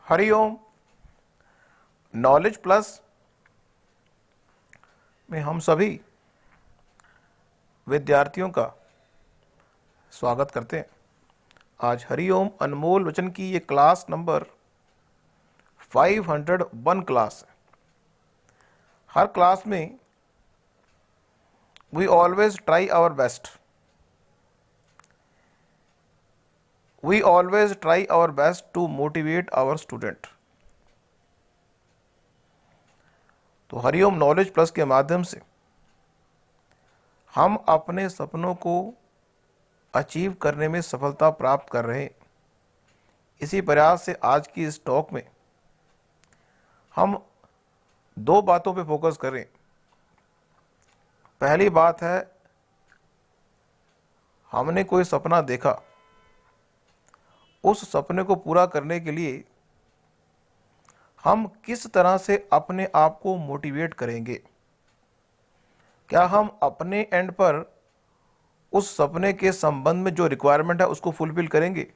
Hariom. Knowledge plus में हम सभी विद्यार्थियों का स्वागत करते हैं। आज हरिओम अनमोल वचन की ये क्लास नंबर 501 क्लास है। हर क्लास में we always try our best. We always try our best to motivate our student. तो हरिओम नॉलेज प्लस के माध्यम से हम अपने सपनों को अचीव करने में सफलता प्राप्त कर रहे हैं। इसी प्रयास से आज की इस टॉक में हम दो बातों पे फोकस करें। पहली बात है, हमने कोई सपना देखा, उस सपने को पूरा करने के लिए हम किस तरह से अपने आप को मोटिवेट करेंगे। क्या हम अपने एंड पर उस सपने के संबंध में जो रिक्वायरमेंट है उसको फुलफिल करेंगे,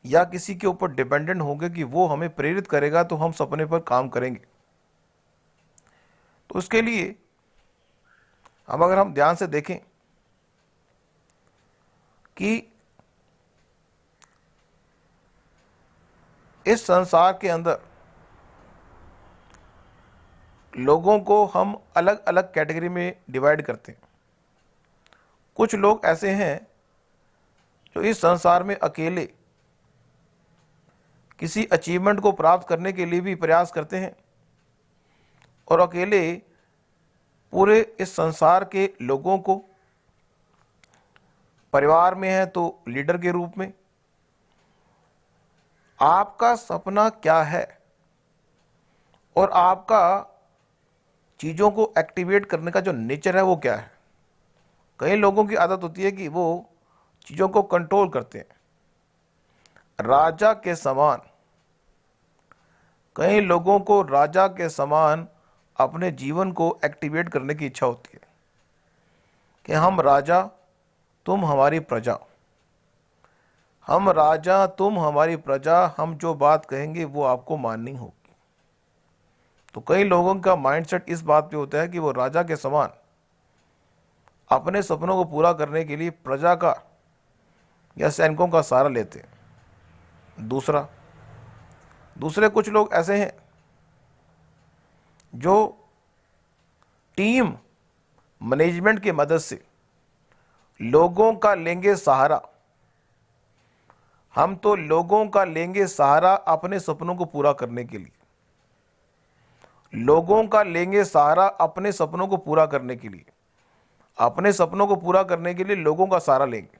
या किसी के ऊपर डिपेंडेंट होंगे कि वो हमें प्रेरित करेगा तो हम सपने पर काम करेंगे। तो उसके लिए अब अगर हम ध्यान से देखें कि इस संसार के अंदर लोगों को हम अलग अलग कैटेगरी में डिवाइड करते हैं। कुछ लोग ऐसे हैं जो इस संसार में अकेले किसी अचीवमेंट को प्राप्त करने के लिए भी प्रयास करते हैं, और अकेले पूरे इस संसार के लोगों को, परिवार में है तो लीडर के रूप में। आपका सपना क्या है और आपका चीज़ों को एक्टिवेट करने का जो नेचर है वो क्या है। कई लोगों की आदत होती है कि वो चीज़ों को कंट्रोल करते हैं राजा के समान। कई लोगों को राजा के समान अपने जीवन को एक्टिवेट करने की इच्छा होती है कि हम राजा, तुम हमारी प्रजा। हम राजा, तुम हमारी प्रजा, हम जो बात कहेंगे वो आपको माननी होगी। तो कई लोगों का माइंडसेट इस बात पे होता है कि वो राजा के समान अपने सपनों को पूरा करने के लिए प्रजा का या सैनिकों का सहारा लेते हैं। दूसरे कुछ लोग ऐसे हैं जो टीम मैनेजमेंट की मदद से लोगों का लेंगे सहारा। हम तो लोगों का लेंगे सहारा अपने सपनों को पूरा करने के लिए। लोगों का लेंगे सहारा अपने सपनों को पूरा करने के लिए। अपने सपनों को पूरा करने के लिए लोगों का सहारा लेंगे।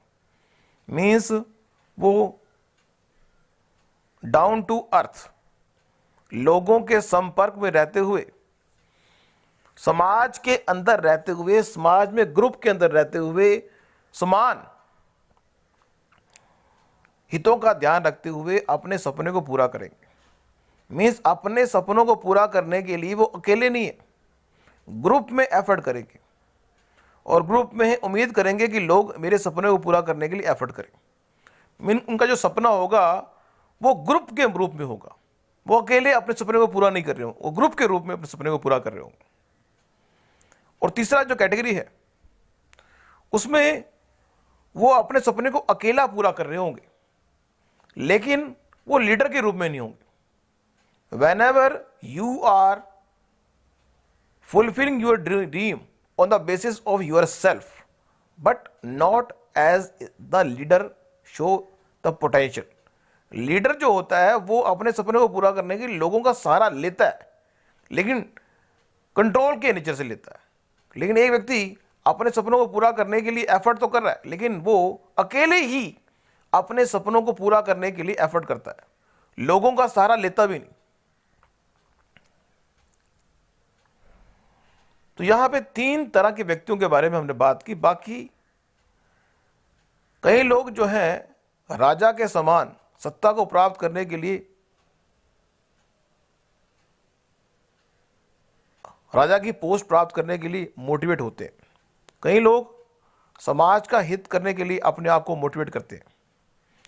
मीन्स वो डाउन टू अर्थ, लोगों के संपर्क में रहते हुए, समाज के अंदर रहते हुए, समाज में ग्रुप के अंदर रहते हुए, समान हितों का ध्यान रखते हुए अपने सपने को पूरा करेंगे। मीन्स अपने सपनों को पूरा करने के लिए वो अकेले नहीं है, ग्रुप में एफर्ट करेंगे, और ग्रुप में उम्मीद करेंगे कि लोग मेरे सपने को पूरा करने के लिए एफर्ट करें। मीन उनका जो सपना होगा वो ग्रुप के रूप में होगा। वो अकेले अपने सपने को पूरा नहीं कर रहे हो, वो ग्रुप के रूप में अपने सपने को पूरा कर रहे होंगे। और तीसरा जो कैटेगरी है उसमें वो अपने सपने को अकेला पूरा कर रहे होंगे, लेकिन वो लीडर के रूप में नहीं होंगे। whenever you are fulfilling your dream on the basis of yourself but not as the leader show the potential। Leader जो होता है वो अपने सपने को पूरा करने के लिए लोगों का सहारा लेता है, लेकिन कंट्रोल के नेचर से लेता है। लेकिन एक व्यक्ति अपने सपनों को पूरा करने के लिए एफर्ट तो कर रहा है, लेकिन वो अकेले ही अपने सपनों को पूरा करने के लिए एफर्ट करता है, लोगों का सहारा लेता भी नहीं। तो यहां पे तीन तरह के व्यक्तियों के बारे में हमने बात की। बाकी कई लोग जो हैं राजा के समान सत्ता को प्राप्त करने के लिए, राजा की पोस्ट प्राप्त करने के लिए मोटिवेट होते हैं। कई लोग समाज का हित करने के लिए अपने आप को मोटिवेट करते हैं,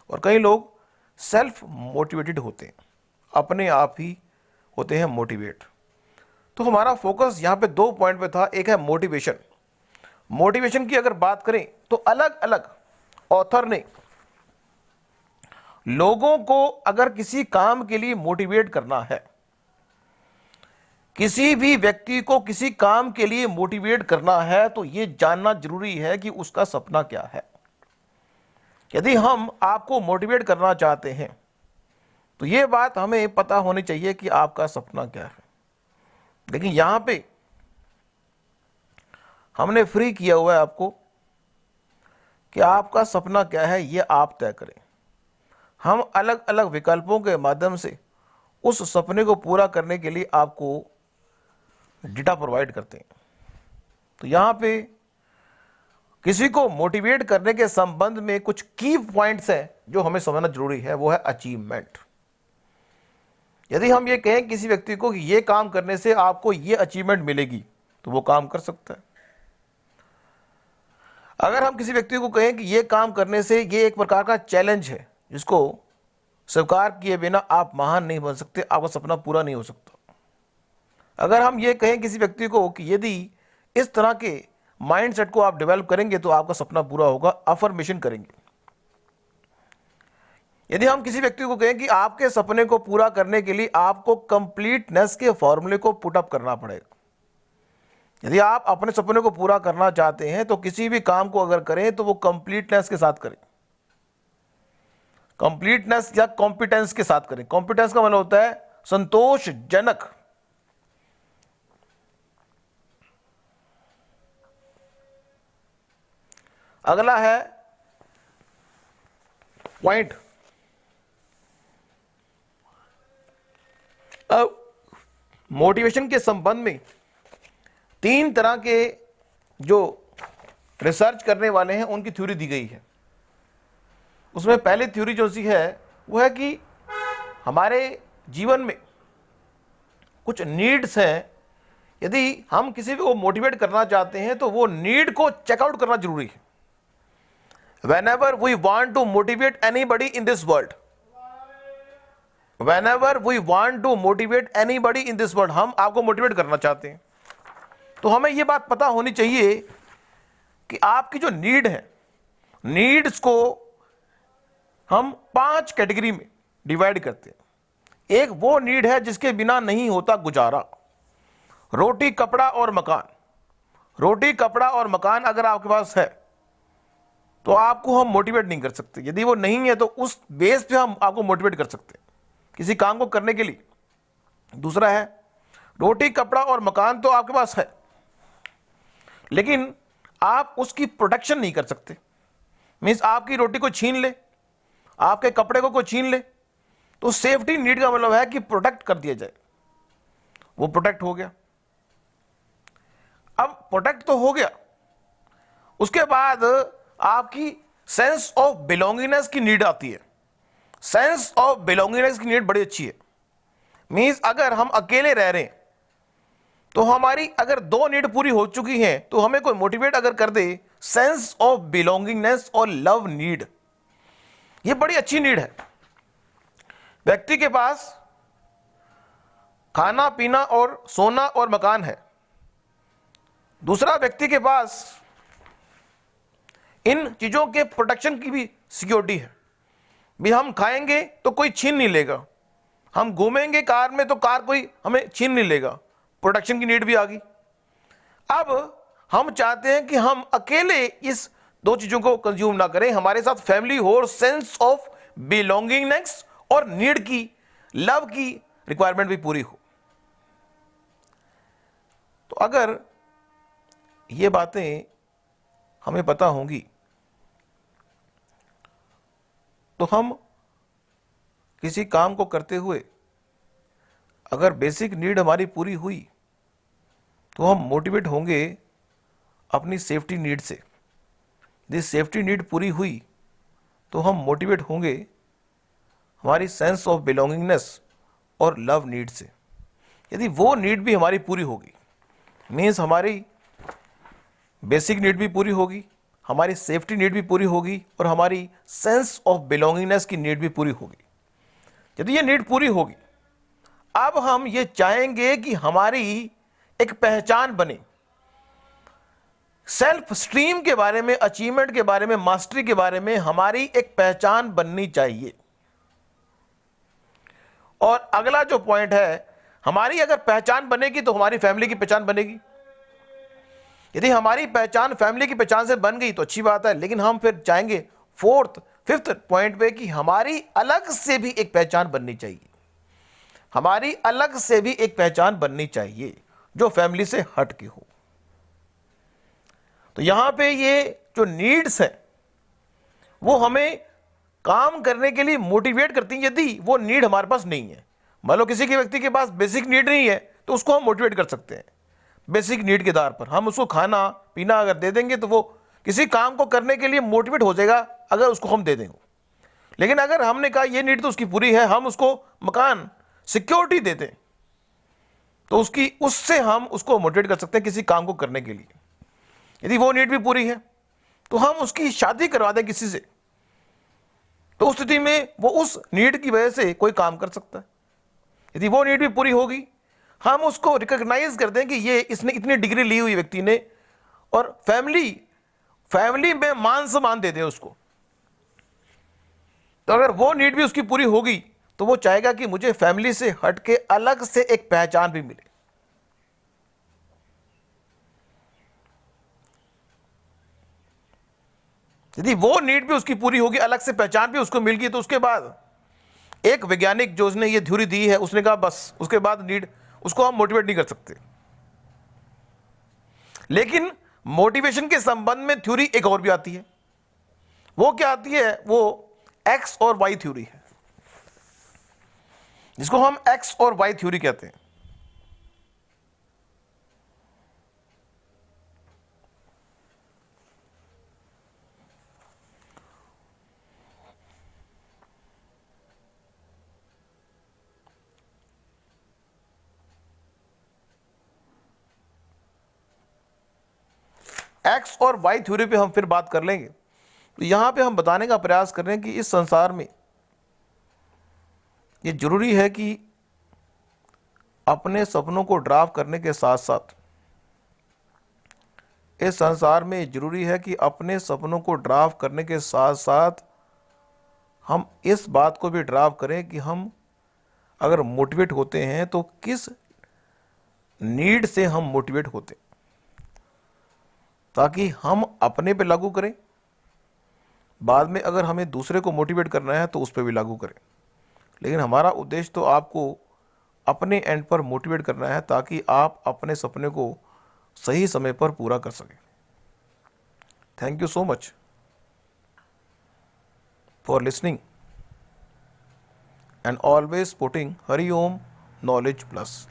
और कई लोग सेल्फ मोटिवेटेड होते हैं। अपने आप ही होते हैं मोटिवेट। तो हमारा फोकस यहाँ पे 2 पॉइंट पे था। एक है मोटिवेशन। मोटिवेशन की अगर बात करें तो अलग अलग ऑथर ने लोगों को अगर किसी काम के लिए मोटिवेट करना है, किसी भी व्यक्ति को किसी काम के लिए मोटिवेट करना है, तो यह जानना जरूरी है कि उसका सपना क्या है। यदि हम आपको मोटिवेट करना चाहते हैं तो यह बात हमें पता होनी चाहिए कि आपका सपना क्या है। लेकिन यहां पे हमने फ्री किया हुआ है आपको कि आपका सपना क्या है, यह आप तय करें। हम अलग अलग विकल्पों के माध्यम से उस सपने को पूरा करने के लिए आपको डेटा प्रोवाइड करते हैं। तो यहां पे किसी को मोटिवेट करने के संबंध में कुछ की पॉइंट्स हैं जो हमें समझना जरूरी है। वो है अचीवमेंट। यदि हम ये कहें किसी व्यक्ति को कि ये काम करने से आपको ये अचीवमेंट मिलेगी, तो वो काम कर सकता है। अगर हम किसी व्यक्ति को कहें कि ये काम करने से ये एक प्रकार का चैलेंज है जिसको स्वीकार किए बिना आप महान नहीं बन सकते, आपका सपना पूरा नहीं हो सकता। अगर हम ये कहें किसी व्यक्ति को कि यदि इस तरह के माइंडसेट को आप डेवलप करेंगे तो आपका सपना पूरा होगा, अफर्मेशन करेंगे। यदि हम किसी व्यक्ति को कहें कि आपके सपने को पूरा करने के लिए आपको कंप्लीटनेस के फॉर्मूले को पुट अप करना पड़ेगा। यदि आप अपने सपने को पूरा करना चाहते हैं तो किसी भी काम को अगर करें तो वो कंप्लीटनेस के साथ करें, कंप्लीटनेस या कॉम्पिटेंस के साथ करें। कॉम्पिटेंस का मतलब होता है संतोषजनक। अगला है पॉइंट। अब मोटिवेशन के संबंध में 3 तरह के जो रिसर्च करने वाले हैं उनकी थ्योरी दी गई है। उसमें पहली थ्योरी जो सी है वो है कि हमारे जीवन में कुछ नीड्स हैं। यदि हम किसी को मोटिवेट करना चाहते हैं तो वो नीड को चेकआउट करना जरूरी है। Whenever we want to motivate anybody in this world, whenever we want to motivate anybody in this world, हम आपको मोटिवेट करना चाहते हैं तो हमें यह बात पता होनी चाहिए कि आपकी जो नीड है, नीड्स को हम 5 कैटेगरी में डिवाइड करते हैं। एक वो नीड है जिसके बिना नहीं होता गुजारा, रोटी कपड़ा और मकान। रोटी कपड़ा और मकान अगर आपके पास है तो आपको हम मोटिवेट नहीं कर सकते। यदि वो नहीं है तो उस बेस पे हम आपको मोटिवेट कर सकते हैं किसी काम को करने के लिए। दूसरा है रोटी कपड़ा और मकान तो आपके पास है लेकिन आप उसकी प्रोटेक्शन नहीं कर सकते। मीन्स आपकी रोटी को छीन ले, आपके कपड़े को कोई छीन ले, तो सेफ्टी नीड का मतलब है कि प्रोटेक्ट कर दिया जाए। वो प्रोटेक्ट हो गया। अब प्रोटेक्ट तो हो गया, उसके बाद आपकी सेंस ऑफ बिलोंगिंगनेस की नीड आती है। सेंस ऑफ बिलोंगिंगनेस की नीड बड़ी अच्छी है। मींस अगर हम अकेले रह रहे हैं तो हमारी अगर 2 नीड पूरी हो चुकी हैं तो हमें कोई मोटिवेट अगर कर दे, सेंस ऑफ बिलोंगिंगनेस और लव नीड, ये बड़ी अच्छी नीड है। व्यक्ति के पास खाना पीना और सोना और मकान है, दूसरा व्यक्ति के पास इन चीजों के प्रोटेक्शन की भी सिक्योरिटी है। भी हम खाएंगे तो कोई छीन नहीं लेगा, हम घूमेंगे कार में तो कार कोई हमें छीन नहीं लेगा, प्रोटेक्शन की नीड भी आ गई। अब हम चाहते हैं कि हम अकेले इस 2 चीजों को कंज्यूम ना करें, हमारे साथ फैमिली हो और सेंस ऑफ बिलोंगिंगनेस और नीड की, लव की रिक्वायरमेंट भी पूरी हो। तो अगर ये बातें हमें पता होंगी तो हम किसी काम को करते हुए अगर बेसिक नीड हमारी पूरी हुई तो हम मोटिवेट होंगे अपनी सेफ्टी नीड से। यदि सेफ्टी नीड पूरी हुई तो हम मोटिवेट होंगे हमारी सेंस ऑफ बिलोंगिंगनेस और लव नीड से। यदि वो नीड भी हमारी पूरी होगी, मीन्स हमारी बेसिक नीड भी पूरी होगी, हमारी सेफ्टी नीड भी पूरी होगी और हमारी सेंस ऑफ बिलोंगिंगनेस की नीड भी पूरी होगी। यदि ये नीड पूरी होगी अब हम ये चाहेंगे कि हमारी एक पहचान बने, सेल्फ स्टीम के बारे में, अचीवमेंट के बारे में, मास्टरी के बारे में हमारी एक पहचान बननी चाहिए। और अगला जो पॉइंट है, हमारी अगर पहचान बनेगी तो हमारी फैमिली की पहचान बनेगी। यदि हमारी पहचान फैमिली की पहचान से बन गई तो अच्छी बात है, लेकिन हम फिर चाहेंगे फोर्थ फिफ्थ पॉइंट पे कि हमारी अलग से भी एक पहचान बननी चाहिए, हमारी अलग से भी एक पहचान बननी चाहिए जो फैमिली से हट के हो। तो यहां पे ये जो नीड्स है वो हमें काम करने के लिए मोटिवेट करती हैं। यदि वो नीड हमारे पास नहीं है, मान लो किसी के व्यक्ति के पास बेसिक नीड नहीं है, तो उसको हम मोटिवेट कर सकते हैं। बेसिक नीड के आधार पर हम उसको खाना पीना अगर दे देंगे तो वो किसी काम को करने के लिए मोटिवेट हो जाएगा, अगर उसको हम दे देंगे। लेकिन अगर हमने कहा ये नीड तो उसकी पूरी है, हम उसको मकान सिक्योरिटी दे दें, तो उससे हम उसको मोटिवेट कर सकते हैं किसी काम को करने के लिए। यदि वो नीड भी पूरी है तो हम उसकी शादी करवा दें किसी से, तो उस स्थिति में वो उस नीड की वजह से कोई काम कर सकता है। यदि वो नीड भी पूरी होगी, हम उसको रिकॉग्नाइज कर दें कि ये इसने इतनी डिग्री ली हुई व्यक्ति ने, और फैमिली में मान सम्मान दे दें उसको। तो अगर वो नीड भी उसकी पूरी होगी तो वो चाहेगा कि मुझे फैमिली से हट के अलग से एक पहचान भी मिले। यदि वो नीड भी उसकी पूरी होगी, अलग से पहचान भी उसको मिल गई, तो उसके बाद एक वैज्ञानिक जो उसने ये थ्योरी दी है, उसने कहा बस उसके बाद नीड उसको हम मोटिवेट नहीं कर सकते। लेकिन मोटिवेशन के संबंध में थ्योरी एक और भी आती है। वो क्या आती है? वो एक्स और वाई थ्योरी है, जिसको हम एक्स और वाई थ्योरी कहते हैं। एक्स और वाई थ्योरी पे हम फिर बात कर लेंगे। तो यहां पे हम बताने का प्रयास कर रहे हैं कि इस संसार में ये जरूरी है कि अपने सपनों को ड्राइव करने के साथ साथ, इस संसार में जरूरी है कि अपने सपनों को ड्राइव करने के साथ साथ हम इस बात को भी ड्राइव करें कि हम अगर मोटिवेट होते हैं तो किस नीड से हम मोटिवेट होते, ताकि हम अपने पे लागू करें, बाद में अगर हमें दूसरे को मोटिवेट करना है तो उस पर भी लागू करें। लेकिन हमारा उद्देश्य तो आपको अपने एंड पर मोटिवेट करना है, ताकि आप अपने सपने को सही समय पर पूरा कर सकें। Thank you so much for listening and always putting Hari Om knowledge plus.